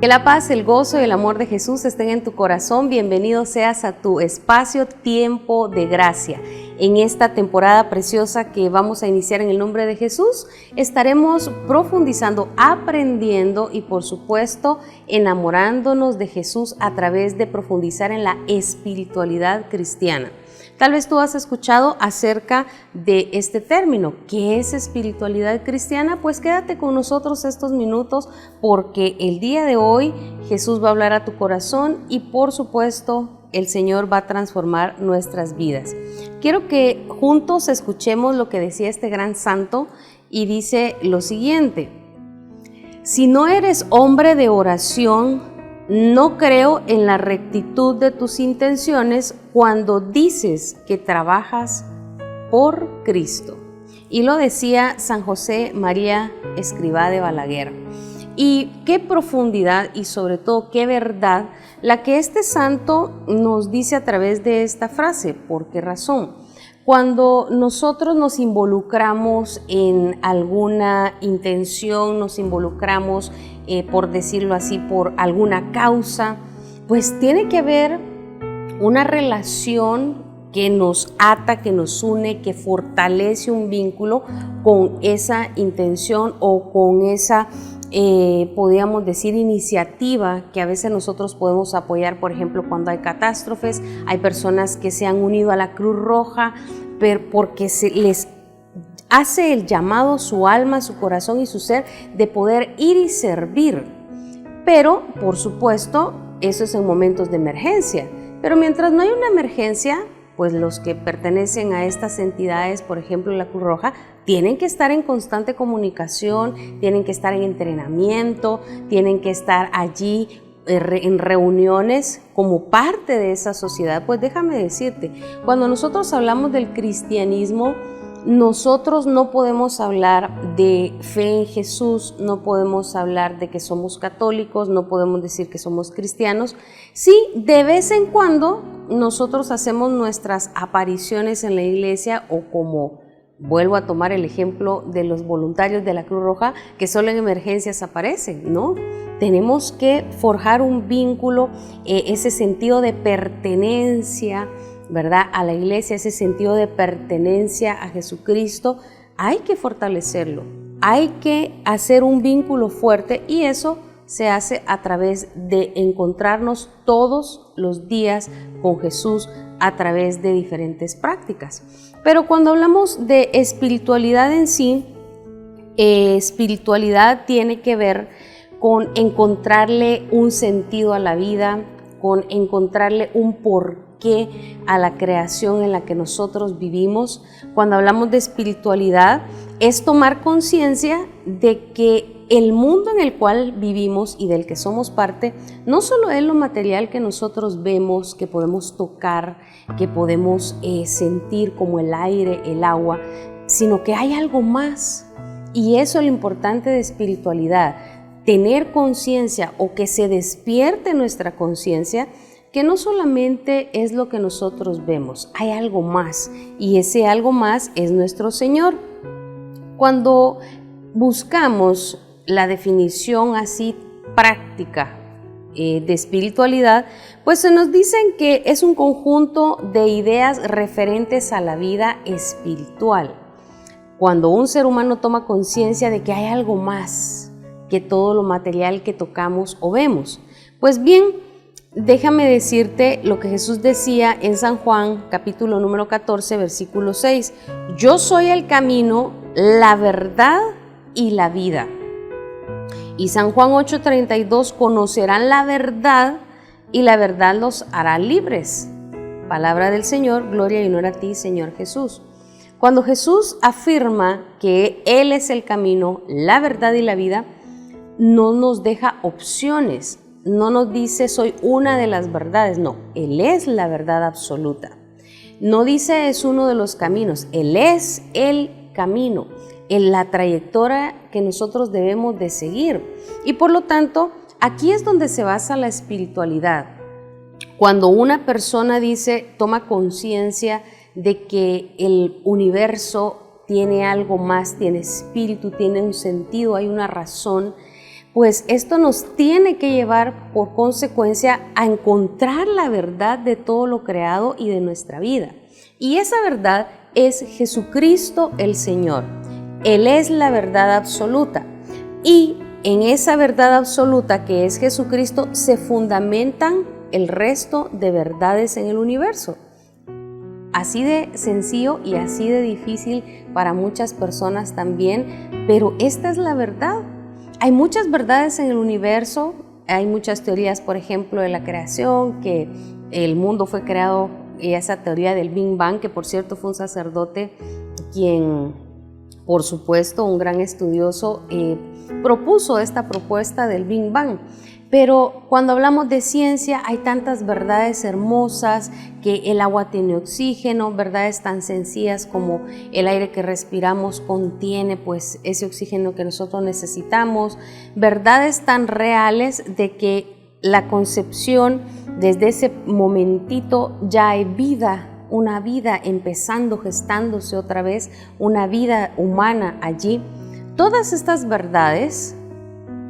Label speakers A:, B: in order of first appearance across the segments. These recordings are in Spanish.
A: Que la paz, el gozo y el amor de Jesús estén en tu corazón. Bienvenido seas a tu espacio Tiempo de Gracia. En esta temporada preciosa que vamos a iniciar en el nombre de Jesús, estaremos profundizando, aprendiendo y por supuesto enamorándonos de Jesús a través de profundizar en la espiritualidad cristiana. Tal vez tú has escuchado acerca de este término. ¿Qué es espiritualidad cristiana? Pues quédate con nosotros estos minutos porque el día de hoy Jesús va a hablar a tu corazón y por supuesto el Señor va a transformar nuestras vidas. Quiero que juntos escuchemos lo que decía este gran santo y dice lo siguiente: si no eres hombre de oración, no creo en la rectitud de tus intenciones cuando dices que trabajas por Cristo. Y lo decía San José María Escrivá de Balaguer. Y qué profundidad y sobre todo qué verdad la que este santo nos dice a través de esta frase. ¿Por qué razón? Cuando nosotros nos involucramos en alguna intención, nos involucramos, por decirlo así, por alguna causa, pues tiene que haber una relación que nos ata, que nos une, que fortalece un vínculo con esa intención o con esa, podríamos decir, iniciativa que a veces nosotros podemos apoyar. Por ejemplo, cuando hay catástrofes, hay personas que se han unido a la Cruz Roja porque se les hace el llamado su alma, su corazón y su ser de poder ir y servir. Pero, por supuesto, eso es en momentos de emergencia. Pero mientras no hay una emergencia, pues los que pertenecen a estas entidades, por ejemplo la Cruz Roja, tienen que estar en constante comunicación, tienen que estar en entrenamiento, tienen que estar allí en reuniones como parte de esa sociedad. Pues déjame decirte, cuando nosotros hablamos del cristianismo, nosotros no podemos hablar de fe en Jesús, no podemos hablar de que somos católicos, no podemos decir que somos cristianos. Sí, de vez en cuando nosotros hacemos nuestras apariciones en la iglesia, o como vuelvo a tomar el ejemplo de los voluntarios de la Cruz Roja, que solo en emergencias aparecen, ¿no? Tenemos que forjar un vínculo, ese sentido de pertenencia, ¿verdad?, a la iglesia, ese sentido de pertenencia a Jesucristo. Hay que fortalecerlo, hay que hacer un vínculo fuerte y eso se hace a través de encontrarnos todos los días con Jesús a través de diferentes prácticas. Pero cuando hablamos de espiritualidad en sí, espiritualidad tiene que ver con encontrarle un sentido a la vida, con encontrarle un porqué a la creación en la que nosotros vivimos. Cuando hablamos de espiritualidad, es tomar conciencia de que el mundo en el cual vivimos y del que somos parte, no solo es lo material que nosotros vemos, que podemos tocar, que podemos sentir como el aire, el agua, sino que hay algo más. Y eso es lo importante de espiritualidad, tener conciencia o que se despierte nuestra conciencia, que no solamente es lo que nosotros vemos, hay algo más y ese algo más es nuestro Señor. Cuando buscamos la definición así práctica de espiritualidad, pues se nos dicen que es un conjunto de ideas referentes a la vida espiritual. Cuando un ser humano toma conciencia de que hay algo más que todo lo material que tocamos o vemos. Pues bien, déjame decirte lo que Jesús decía en San Juan, capítulo número 14, versículo 6. Yo soy el camino, la verdad y la vida. Y San Juan 8:32, conocerán la verdad y la verdad los hará libres. Palabra del Señor, gloria y honor a ti, Señor Jesús. Cuando Jesús afirma que Él es el camino, la verdad y la vida, no nos deja opciones, no nos dice soy una de las verdades, no, Él es la verdad absoluta. No dice es uno de los caminos, Él es el camino, en la trayectoria que nosotros debemos de seguir. Y por lo tanto, aquí es donde se basa la espiritualidad. Cuando una persona toma conciencia de que el universo tiene algo más, tiene espíritu, tiene un sentido, hay una razón, pues esto nos tiene que llevar por consecuencia a encontrar la verdad de todo lo creado y de nuestra vida. Y esa verdad es Jesucristo el Señor. Él es la verdad absoluta. Y en esa verdad absoluta que es Jesucristo se fundamentan el resto de verdades en el universo. Así de sencillo y así de difícil para muchas personas también, pero esta es la verdad. Hay muchas verdades en el universo, hay muchas teorías, por ejemplo, de la creación, que el mundo fue creado, y esa teoría del Big Bang, que por cierto fue un sacerdote quien, por supuesto, un gran estudioso, propuso esta propuesta del Big Bang. Pero cuando hablamos de ciencia hay tantas verdades hermosas, que el agua tiene oxígeno, verdades tan sencillas como el aire que respiramos contiene pues ese oxígeno que nosotros necesitamos, verdades tan reales de que la concepción desde ese momentito ya hay vida, una vida empezando, gestándose otra vez, una vida humana allí. Todas estas verdades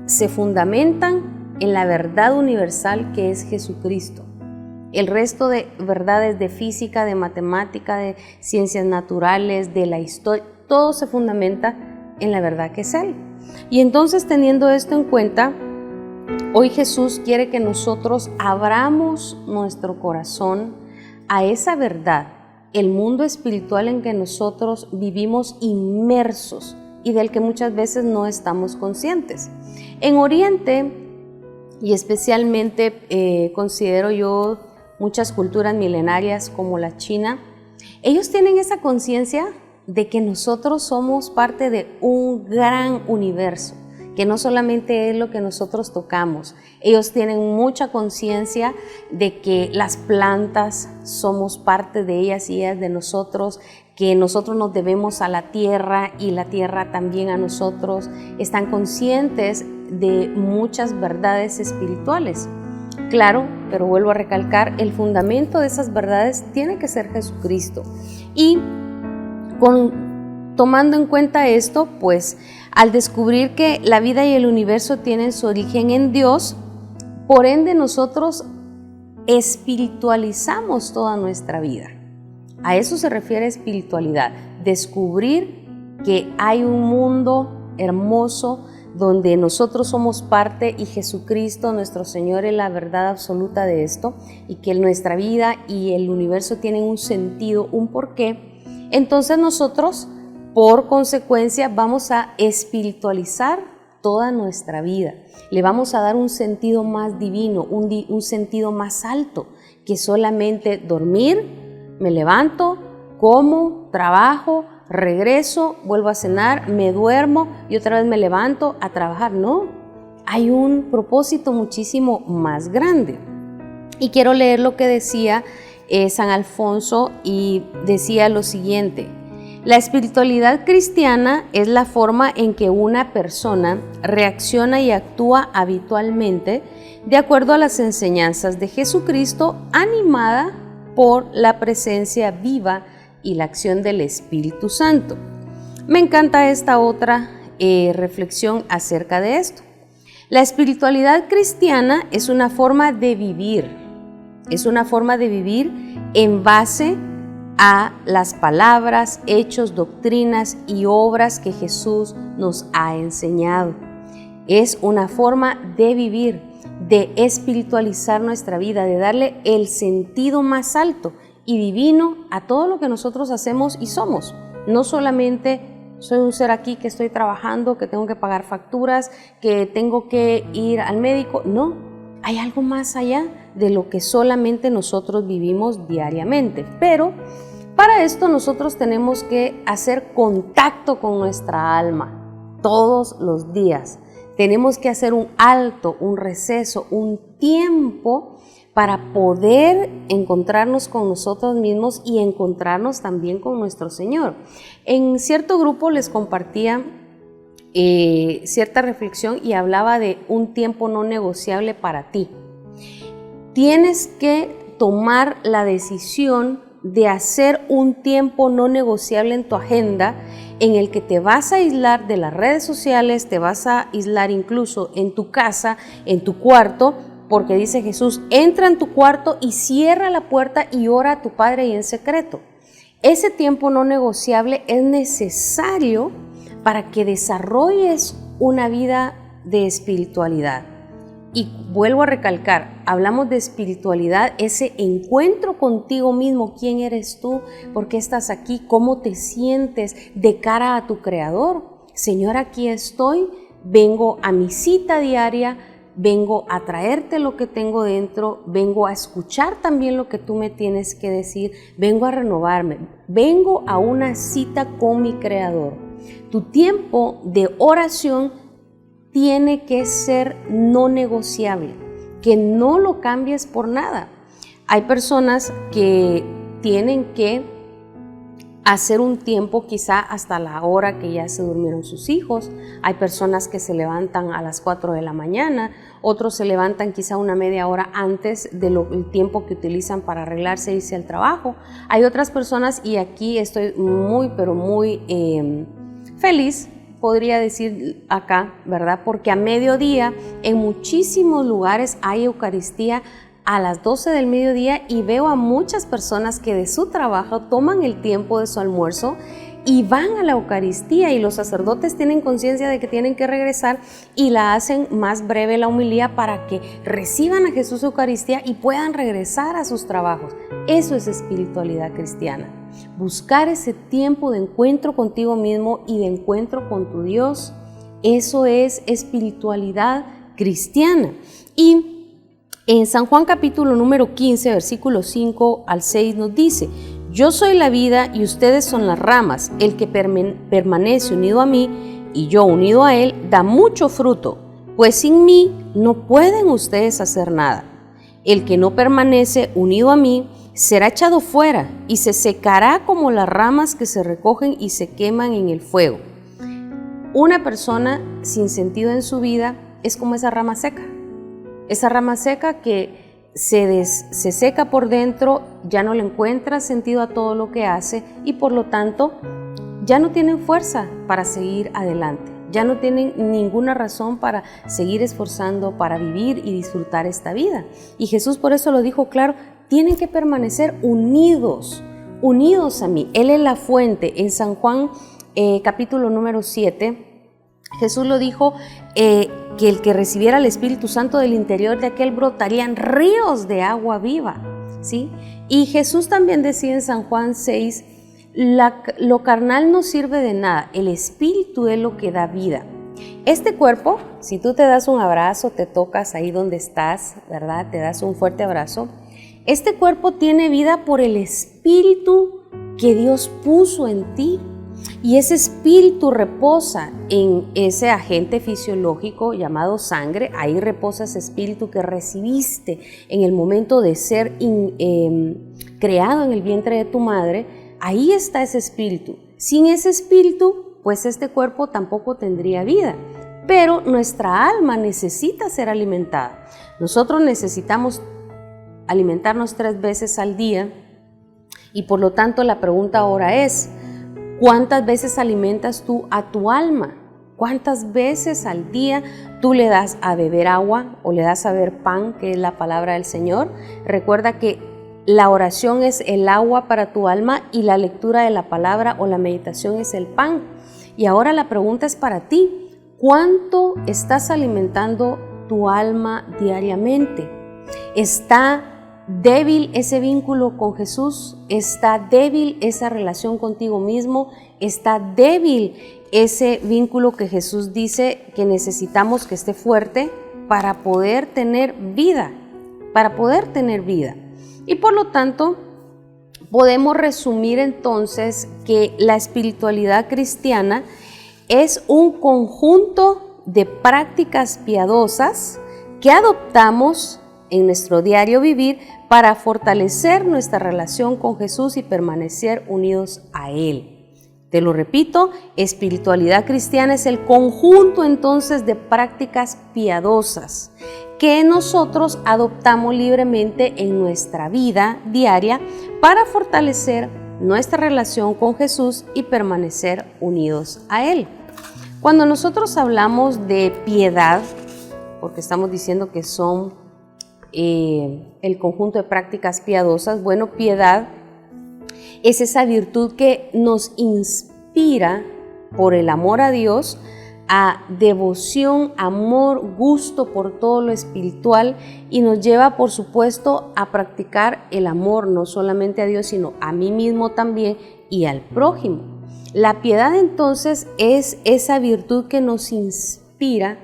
A: se fundamentan en la verdad universal que es Jesucristo. El resto de verdades de física, de matemática, de ciencias naturales, de la historia, todo se fundamenta en la verdad que es Él. Y entonces, teniendo esto en cuenta, hoy Jesús quiere que nosotros abramos nuestro corazón a esa verdad, el mundo espiritual en que nosotros vivimos inmersos y del que muchas veces no estamos conscientes. En Oriente, y especialmente considero yo muchas culturas milenarias como la China, ellos tienen esa conciencia de que nosotros somos parte de un gran universo, que no solamente es lo que nosotros tocamos. Ellos tienen mucha conciencia de que las plantas somos parte de ellas y ellas de nosotros, que nosotros nos debemos a la tierra y la tierra también a nosotros. Están conscientes de muchas verdades espirituales. Claro, pero vuelvo a recalcar, el fundamento de esas verdades tiene que ser Jesucristo. Y tomando en cuenta esto, pues al descubrir que la vida y el universo tienen su origen en Dios, por ende nosotros espiritualizamos toda nuestra vida. A eso se refiere espiritualidad, descubrir que hay un mundo hermoso donde nosotros somos parte y Jesucristo, nuestro Señor, es la verdad absoluta de esto, y que nuestra vida y el universo tienen un sentido, un porqué. Entonces nosotros, por consecuencia, vamos a espiritualizar toda nuestra vida. Le vamos a dar un sentido más divino, un sentido más alto que solamente dormir, me levanto, como, trabajo, regreso, vuelvo a cenar, me duermo y otra vez me levanto a trabajar. No, hay un propósito muchísimo más grande. Y quiero leer lo que decía San Alfonso, y decía lo siguiente: la espiritualidad cristiana es la forma en que una persona reacciona y actúa habitualmente de acuerdo a las enseñanzas de Jesucristo, animada por la presencia viva y la acción del Espíritu Santo. Me encanta esta otra reflexión acerca de esto. La espiritualidad cristiana es una forma de vivir, en base a las palabras, hechos, doctrinas y obras que Jesús nos ha enseñado. Es una forma de vivir, de espiritualizar nuestra vida, de darle el sentido más alto y divino a todo lo que nosotros hacemos y somos. No solamente soy un ser aquí que estoy trabajando, que tengo que pagar facturas, que tengo que ir al médico. No, hay algo más allá de lo que solamente nosotros vivimos diariamente. Pero para esto nosotros tenemos que hacer contacto con nuestra alma todos los días. Tenemos que hacer un alto, un receso, un tiempo para poder encontrarnos con nosotros mismos y encontrarnos también con nuestro Señor. En cierto grupo les compartía cierta reflexión y hablaba de un tiempo no negociable para ti. Tienes que tomar la decisión de hacer un tiempo no negociable en tu agenda en el que te vas a aislar de las redes sociales, te vas a aislar incluso en tu casa, en tu cuarto, porque dice Jesús, entra en tu cuarto y cierra la puerta y ora a tu Padre y en secreto. Ese tiempo no negociable es necesario para que desarrolles una vida de espiritualidad. Y vuelvo a recalcar, hablamos de espiritualidad, ese encuentro contigo mismo, quién eres tú, por qué estás aquí, cómo te sientes de cara a tu Creador. Señor, aquí estoy, vengo a mi cita diaria, vengo a traerte lo que tengo dentro, vengo a escuchar también lo que tú me tienes que decir, vengo a renovarme, vengo a una cita con mi Creador. Tu tiempo de oración tiene que ser no negociable, que no lo cambies por nada. Hay personas que tienen que hacer un tiempo quizá hasta la hora que ya se durmieron sus hijos. Hay personas que se levantan a las 4 de la mañana, otros se levantan quizá una media hora antes del tiempo que utilizan para arreglarse e irse al trabajo. Hay otras personas, y aquí estoy muy, pero muy feliz, podría decir acá, ¿verdad? Porque a mediodía en muchísimos lugares hay Eucaristía a las 12 del mediodía y veo a muchas personas que de su trabajo toman el tiempo de su almuerzo y van a la Eucaristía, y los sacerdotes tienen conciencia de que tienen que regresar y la hacen más breve la homilía para que reciban a Jesús Eucaristía y puedan regresar a sus trabajos. Eso es espiritualidad cristiana. Buscar ese tiempo de encuentro contigo mismo y de encuentro con tu Dios, eso es espiritualidad cristiana. Y en San Juan capítulo número 15, versículos 5 al 6 nos dice: yo soy la vida y ustedes son las ramas. El que permanece unido a mí y yo unido a él da mucho fruto, pues sin mí no pueden ustedes hacer nada. El que no permanece unido a mí será echado fuera y se secará como las ramas que se recogen y se queman en el fuego. Una persona sin sentido en su vida es como esa rama seca. Esa rama seca que se seca por dentro, ya no le encuentra sentido a todo lo que hace y por lo tanto ya no tienen fuerza para seguir adelante, ya no tienen ninguna razón para seguir esforzando, para vivir y disfrutar esta vida. Y Jesús por eso lo dijo claro: tienen que permanecer unidos a mí. Él es la fuente. En San Juan capítulo número 7, Jesús lo dijo, que el que recibiera el Espíritu Santo del interior de aquel brotarían ríos de agua viva, ¿sí? Y Jesús también decía en San Juan 6, lo carnal no sirve de nada, el Espíritu es lo que da vida. Este cuerpo, si tú te das un abrazo, te tocas ahí donde estás, ¿verdad? Te das un fuerte abrazo. Este cuerpo tiene vida por el Espíritu que Dios puso en ti. Y ese espíritu reposa en ese agente fisiológico llamado sangre. Ahí reposa ese espíritu que recibiste en el momento de ser creado en el vientre de tu madre. Ahí está ese espíritu. Sin ese espíritu, pues este cuerpo tampoco tendría vida. Pero nuestra alma necesita ser alimentada. Nosotros necesitamos alimentarnos 3 veces al día y por lo tanto la pregunta ahora es: ¿cuántas veces alimentas tú a tu alma? ¿Cuántas veces al día tú le das a beber agua o le das a beber pan, que es la palabra del Señor? Recuerda que la oración es el agua para tu alma y la lectura de la palabra o la meditación es el pan. Y ahora la pregunta es para ti: ¿cuánto estás alimentando tu alma diariamente? ¿Está débil ese vínculo con Jesús? ¿Está débil esa relación contigo mismo? ¿Está débil ese vínculo que Jesús dice que necesitamos que esté fuerte para poder tener vida? Para poder tener vida. Y por lo tanto, podemos resumir entonces que la espiritualidad cristiana es un conjunto de prácticas piadosas que adoptamos en nuestro diario vivir para fortalecer nuestra relación con Jesús y permanecer unidos a Él. Te lo repito, espiritualidad cristiana es el conjunto entonces de prácticas piadosas que nosotros adoptamos libremente en nuestra vida diaria para fortalecer nuestra relación con Jesús y permanecer unidos a Él. Cuando nosotros hablamos de piedad, porque estamos diciendo que son el conjunto de prácticas piadosas, bueno, piedad es esa virtud que nos inspira por el amor a Dios a devoción, amor, gusto por todo lo espiritual y nos lleva, por supuesto, a practicar el amor no solamente a Dios, sino a mí mismo también y al prójimo. La piedad entonces es esa virtud que nos inspira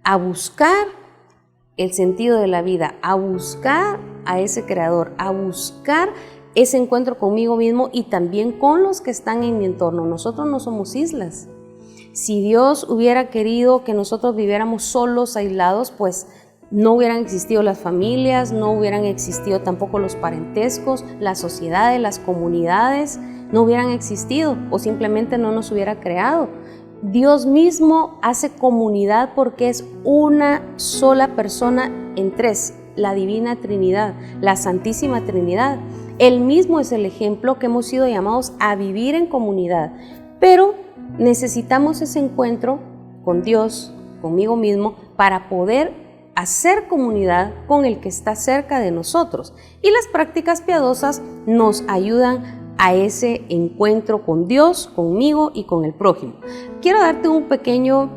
A: a buscar el sentido de la vida, a buscar a ese Creador, a buscar ese encuentro conmigo mismo y también con los que están en mi entorno. Nosotros no somos islas. Si Dios hubiera querido que nosotros viviéramos solos, aislados, pues no hubieran existido las familias, no hubieran existido tampoco los parentescos, las sociedades, las comunidades, no hubieran existido o simplemente no nos hubiera creado. Dios mismo hace comunidad porque es una sola persona en tres, la Divina Trinidad, la Santísima Trinidad. Él mismo es el ejemplo que hemos sido llamados a vivir en comunidad, pero necesitamos ese encuentro con Dios, conmigo mismo, para poder hacer comunidad con el que está cerca de nosotros. Y las prácticas piadosas nos ayudan a ese encuentro con Dios, conmigo y con el prójimo. Quiero darte un pequeño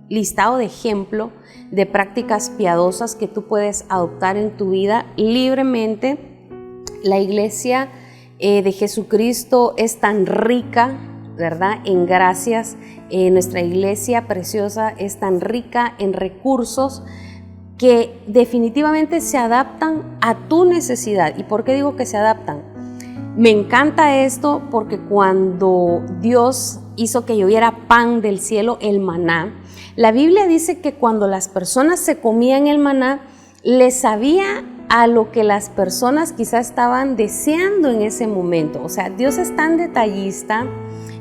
A: listado de ejemplo de prácticas piadosas que tú puedes adoptar en tu vida libremente. La Iglesia de Jesucristo es tan rica, ¿verdad?, en gracias. Nuestra iglesia preciosa es tan rica en recursos que definitivamente se adaptan a tu necesidad. ¿Y por qué digo que se adaptan? Me encanta esto porque cuando Dios hizo que lloviera pan del cielo, el maná, la Biblia dice que cuando las personas se comían el maná, les sabía a lo que las personas quizás estaban deseando en ese momento. O sea, Dios es tan detallista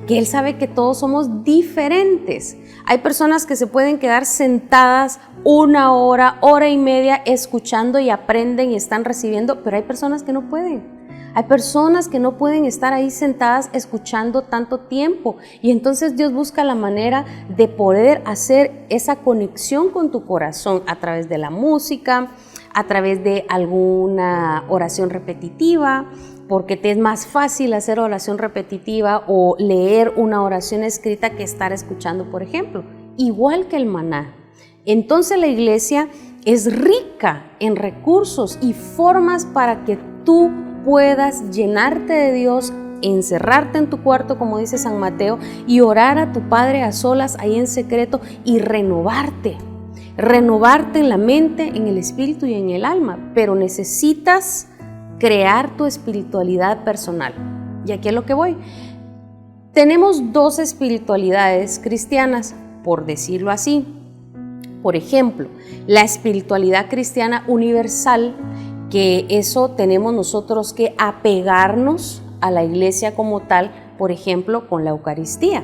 A: que Él sabe que todos somos diferentes. Hay personas que se pueden quedar sentadas 1 hora, hora y media escuchando y aprenden y están recibiendo, pero hay personas que no pueden. Hay personas que no pueden estar ahí sentadas escuchando tanto tiempo y entonces Dios busca la manera de poder hacer esa conexión con tu corazón a través de la música, a través de alguna oración repetitiva, porque te es más fácil hacer oración repetitiva o leer una oración escrita que estar escuchando, por ejemplo, igual que el maná. Entonces la iglesia es rica en recursos y formas para que tú puedas llenarte de Dios, encerrarte en tu cuarto, como dice San Mateo, y orar a tu Padre a solas, ahí en secreto, y renovarte en la mente, en el espíritu y en el alma, pero necesitas crear tu espiritualidad personal. Y aquí es lo que voy. Tenemos 2 espiritualidades cristianas, por decirlo así. Por ejemplo, la espiritualidad cristiana universal, que eso tenemos nosotros que apegarnos a la iglesia como tal, por ejemplo, con la Eucaristía.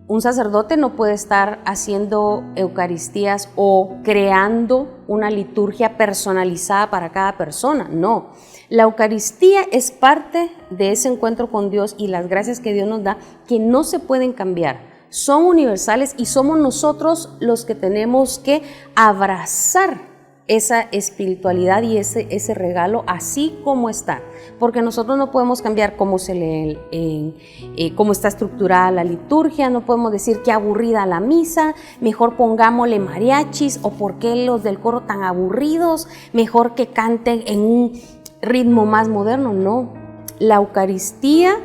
A: Un sacerdote no puede estar haciendo Eucaristías o creando una liturgia personalizada para cada persona, no. La Eucaristía es parte de ese encuentro con Dios y las gracias que Dios nos da que no se pueden cambiar. Son universales y somos nosotros los que tenemos que abrazar esa espiritualidad y ese regalo así como está, porque nosotros no podemos cambiar cómo se lee, cómo está estructurada la liturgia, no podemos decir qué aburrida la misa, mejor pongámosle mariachis, o por qué los del coro tan aburridos, mejor que canten en un ritmo más moderno. No, la Eucaristía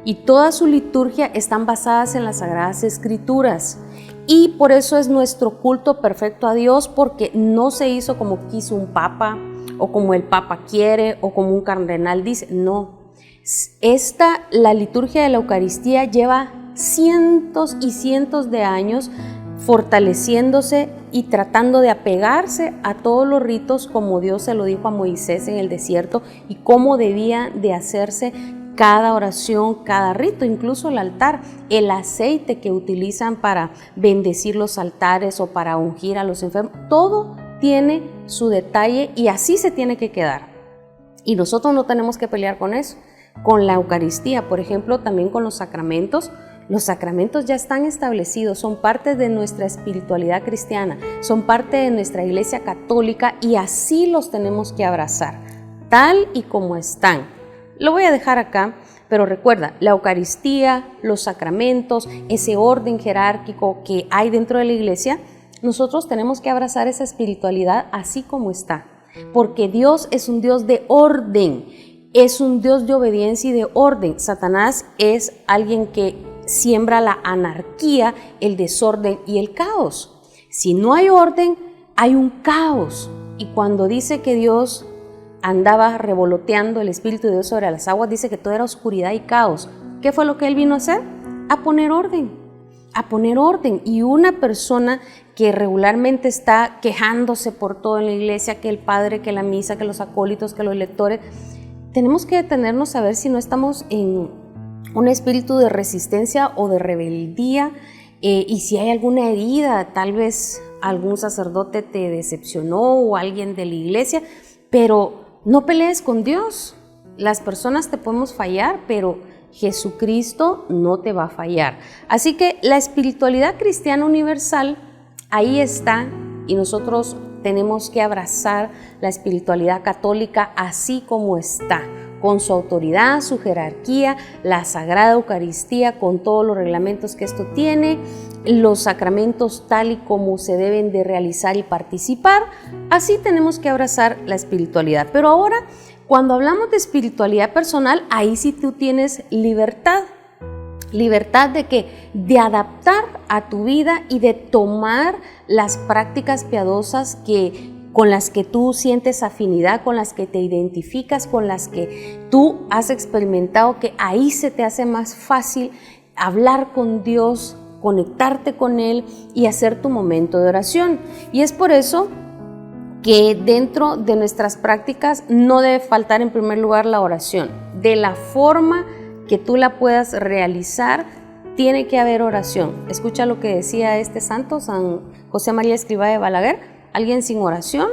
A: y toda su liturgia están basadas en las Sagradas Escrituras. Y por eso es nuestro culto perfecto a Dios, porque no se hizo como quiso un papa, o como el papa quiere, o como un cardenal dice. No, la liturgia de la Eucaristía lleva cientos y cientos de años fortaleciéndose y tratando de apegarse a todos los ritos como Dios se lo dijo a Moisés en el desierto y cómo debía de hacerse cada oración, cada rito, incluso el altar, el aceite que utilizan para bendecir los altares o para ungir a los enfermos, todo tiene su detalle y así se tiene que quedar. Y nosotros no tenemos que pelear con eso. Con la Eucaristía, por ejemplo, también con los sacramentos ya están establecidos, son parte de nuestra espiritualidad cristiana, son parte de nuestra Iglesia católica y así los tenemos que abrazar, tal y como están. Lo voy a dejar acá, pero recuerda, la Eucaristía, los sacramentos, ese orden jerárquico que hay dentro de la Iglesia, nosotros tenemos que abrazar esa espiritualidad así como está, porque Dios es un Dios de orden, es un Dios de obediencia y de orden. Satanás es alguien que siembra la anarquía, el desorden y el caos. Si no hay orden, hay un caos. Y cuando dice que Dios andaba revoloteando el Espíritu de Dios sobre las aguas, dice que todo era oscuridad y caos. ¿Qué fue lo que Él vino a hacer? A poner orden. A poner orden. Y una persona que regularmente está quejándose por todo en la iglesia, que el padre, que la misa, que los acólitos, que los lectores, tenemos que detenernos a ver si no estamos en un espíritu de resistencia o de rebeldía, y si hay alguna herida, tal vez algún sacerdote te decepcionó o alguien de la iglesia, pero no pelees con Dios. Las personas te podemos fallar, pero Jesucristo no te va a fallar. Así que la espiritualidad cristiana universal ahí está, y nosotros tenemos que abrazar la espiritualidad católica así como está, con su autoridad, su jerarquía, la Sagrada Eucaristía, con todos los reglamentos que esto tiene, los sacramentos tal y como se deben de realizar y participar. Así tenemos que abrazar la espiritualidad. Pero ahora, cuando hablamos de espiritualidad personal, ahí sí tú tienes libertad. Libertad de qué? De adaptar a tu vida y de tomar las prácticas piadosas con las que tú sientes afinidad, con las que te identificas, con las que tú has experimentado, que ahí se te hace más fácil hablar con Dios, conectarte con Él y hacer tu momento de oración. Y es por eso que dentro de nuestras prácticas no debe faltar en primer lugar la oración. De la forma que tú la puedas realizar, tiene que haber oración. Escucha lo que decía este santo, San José María Escrivá de Balaguer: alguien sin oración,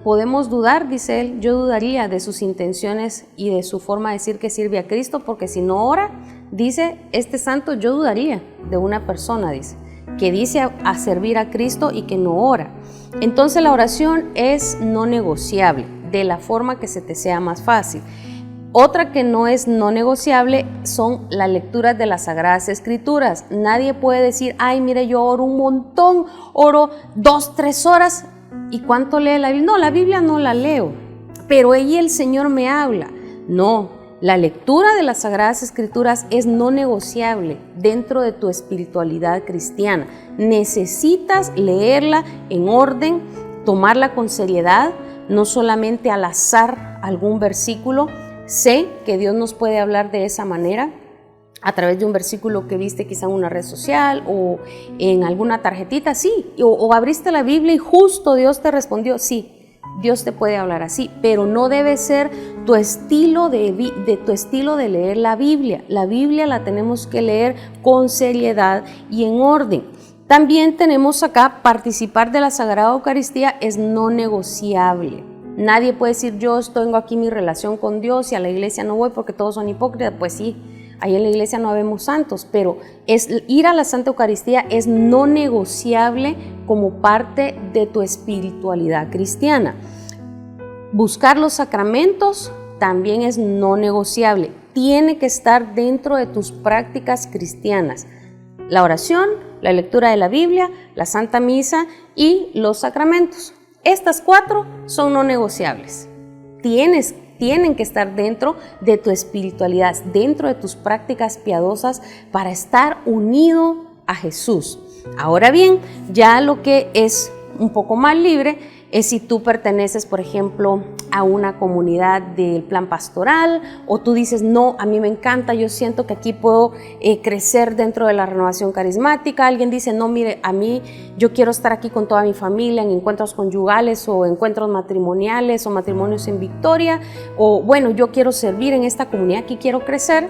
A: podemos dudar, dice él, yo dudaría de sus intenciones y de su forma de decir que sirve a Cristo, porque si no ora, dice este santo, yo dudaría de una persona, dice, que dice a servir a Cristo y que no ora. Entonces la oración es no negociable, de la forma que se te sea más fácil. Otra que no es no negociable son las lecturas de las Sagradas Escrituras. Nadie puede decir, ay, mire, yo oro un montón, oro 2-3 horas. ¿Y cuánto lee la Biblia? No, la Biblia no la leo, pero ahí el Señor me habla. No, la lectura de las Sagradas Escrituras es no negociable dentro de tu espiritualidad cristiana. Necesitas leerla en orden, tomarla con seriedad, no solamente al azar algún versículo. Sé que Dios nos puede hablar de esa manera, a través de un versículo que viste quizá en una red social o en alguna tarjetita, sí, o abriste la Biblia y justo Dios te respondió, sí, Dios te puede hablar así, pero no debe ser tu estilo de leer la Biblia. La Biblia la tenemos que leer con seriedad y en orden. También tenemos acá, participar de la Sagrada Eucaristía es no negociable. Nadie puede decir, yo tengo aquí mi relación con Dios y a la iglesia no voy porque todos son hipócritas. Pues sí, ahí en la iglesia no habemos santos, pero ir a la Santa Eucaristía es no negociable como parte de tu espiritualidad cristiana. Buscar los sacramentos también es no negociable. Tiene que estar dentro de tus prácticas cristianas. La oración, la lectura de la Biblia, la Santa Misa y los sacramentos. Estas 4 son no negociables. Tienen que estar dentro de tu espiritualidad, dentro de tus prácticas piadosas para estar unido a Jesús. Ahora bien, ya lo que es un poco más libre es si tú perteneces, por ejemplo, a una comunidad del plan pastoral, o tú dices, no, a mí me encanta, yo siento que aquí puedo crecer dentro de la renovación carismática. Alguien dice, no, mire, a mí yo quiero estar aquí con toda mi familia en encuentros conyugales o encuentros matrimoniales o matrimonios en victoria, o bueno, yo quiero servir en esta comunidad, aquí quiero crecer.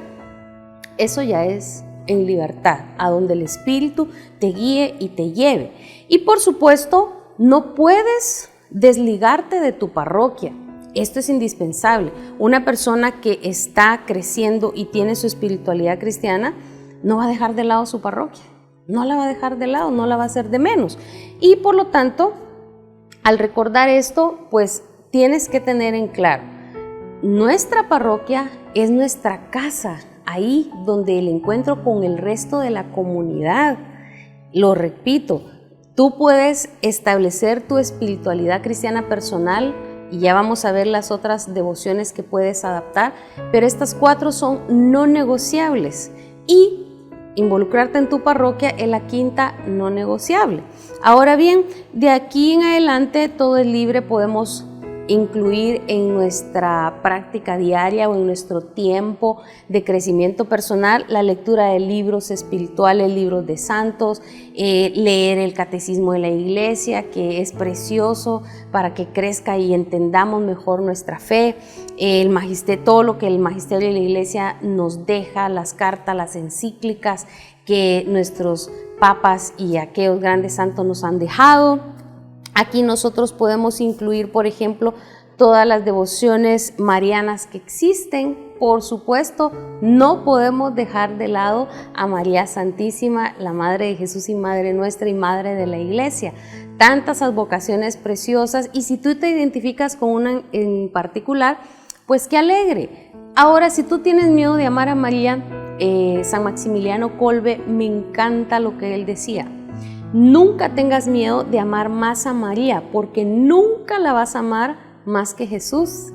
A: Eso ya es en libertad, a donde el Espíritu te guíe y te lleve. Y por supuesto, no puedes desligarte de tu parroquia. Esto es indispensable. Una persona que está creciendo y tiene su espiritualidad cristiana no va a dejar de lado su parroquia, no la va a dejar de lado, no la va a hacer de menos. Y por lo tanto, al recordar esto, pues tienes que tener en claro, nuestra parroquia es nuestra casa, ahí donde el encuentro con el resto de la comunidad. Lo repito, tú puedes establecer tu espiritualidad cristiana personal y ya vamos a ver las otras devociones que puedes adaptar, pero estas 4 son no negociables y involucrarte en tu parroquia es la 5ª no negociable. Ahora bien, de aquí en adelante todo es libre, podemos incluir en nuestra práctica diaria o en nuestro tiempo de crecimiento personal la lectura de libros espirituales, libros de santos, leer el catecismo de la iglesia, que es precioso para que crezca y entendamos mejor nuestra fe, el magisterio, todo lo que el magisterio de la iglesia nos deja, las cartas, las encíclicas que nuestros papas y aquellos grandes santos nos han dejado. Aquí nosotros podemos incluir, por ejemplo, todas las devociones marianas que existen. Por supuesto, no podemos dejar de lado a María Santísima, la Madre de Jesús y Madre nuestra y Madre de la Iglesia. Tantas advocaciones preciosas, y si tú te identificas con una en particular, pues qué alegre. Ahora, si tú tienes miedo de amar a María, San Maximiliano Kolbe, me encanta lo que él decía. Nunca tengas miedo de amar más a María, porque nunca la vas a amar más que Jesús.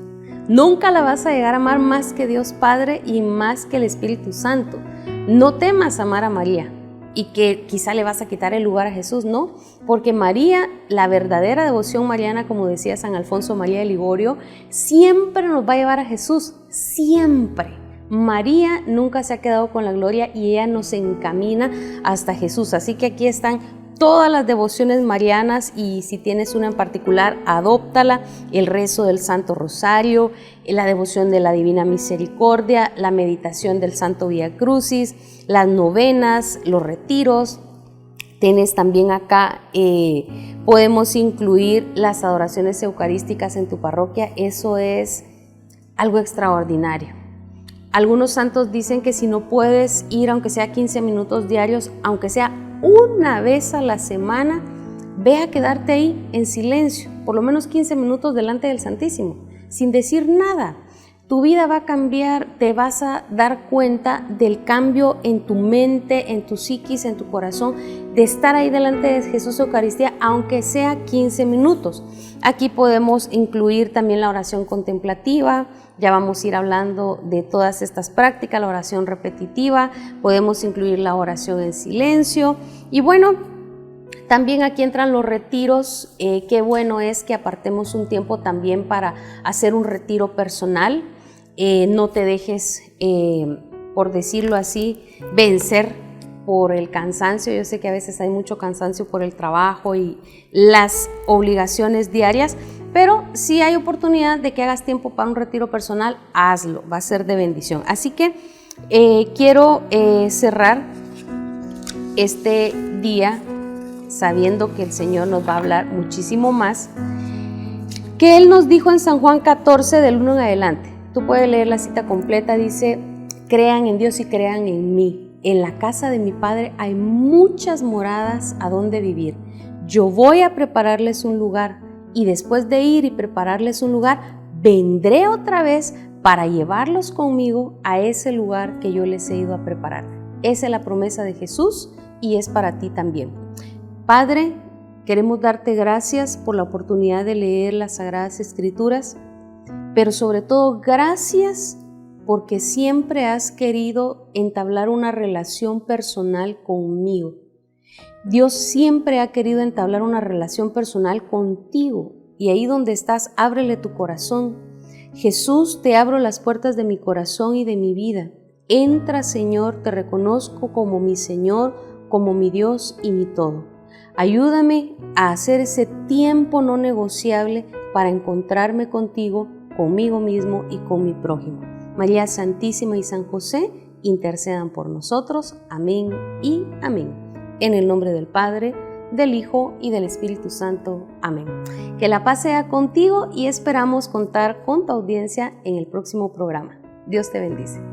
A: Nunca la vas a llegar a amar más que Dios Padre y más que el Espíritu Santo. No temas amar a María y que quizá le vas a quitar el lugar a Jesús, no, porque María, la verdadera devoción mariana, como decía San Alfonso María de Ligorio, siempre nos va a llevar a Jesús, siempre. María nunca se ha quedado con la gloria y ella nos encamina hasta Jesús. Así que aquí están todas las devociones marianas, y si tienes una en particular, adóptala: el rezo del Santo Rosario, la devoción de la Divina Misericordia, la meditación del Santo Vía Crucis, las novenas, los retiros. Tienes también acá, podemos incluir las adoraciones eucarísticas en tu parroquia. Eso es algo extraordinario. Algunos santos dicen que si no puedes ir, aunque sea 15 minutos diarios, aunque sea una vez a la semana, ve a quedarte ahí en silencio, por lo menos 15 minutos delante del Santísimo, sin decir nada. Tu vida va a cambiar, te vas a dar cuenta del cambio en tu mente, en tu psiquis, en tu corazón, de estar ahí delante de Jesús Eucaristía, aunque sea 15 minutos. Aquí podemos incluir también la oración contemplativa. Ya vamos a ir hablando de todas estas prácticas, la oración repetitiva, podemos incluir la oración en silencio. Y bueno, también aquí entran los retiros. Qué bueno es que apartemos un tiempo también para hacer un retiro personal. No te dejes, por decirlo así, vencer por el cansancio. Yo sé que a veces hay mucho cansancio por el trabajo y las obligaciones diarias, pero si hay oportunidad de que hagas tiempo para un retiro personal, hazlo, va a ser de bendición. Así que quiero cerrar este día sabiendo que el Señor nos va a hablar muchísimo más, que Él nos dijo en San Juan 14, del 1 en adelante. Tú puedes leer la cita completa. Dice: crean en Dios y crean en mí. En la casa de mi Padre hay muchas moradas a donde vivir. Yo voy a prepararles un lugar, y después de ir y prepararles un lugar, vendré otra vez para llevarlos conmigo a ese lugar que yo les he ido a preparar. Esa es la promesa de Jesús y es para ti también. Padre, queremos darte gracias por la oportunidad de leer las Sagradas Escrituras, pero sobre todo gracias porque siempre has querido entablar una relación personal conmigo. Dios siempre ha querido entablar una relación personal contigo, y ahí donde estás, ábrele tu corazón. Jesús, te abro las puertas de mi corazón y de mi vida. Entra, Señor, te reconozco como mi Señor, como mi Dios y mi todo. Ayúdame a hacer ese tiempo no negociable para encontrarme contigo, conmigo mismo y con mi prójimo. María Santísima y San José, intercedan por nosotros. Amén y amén. En el nombre del Padre, del Hijo y del Espíritu Santo. Amén. Que la paz sea contigo y esperamos contar con tu audiencia en el próximo programa. Dios te bendice.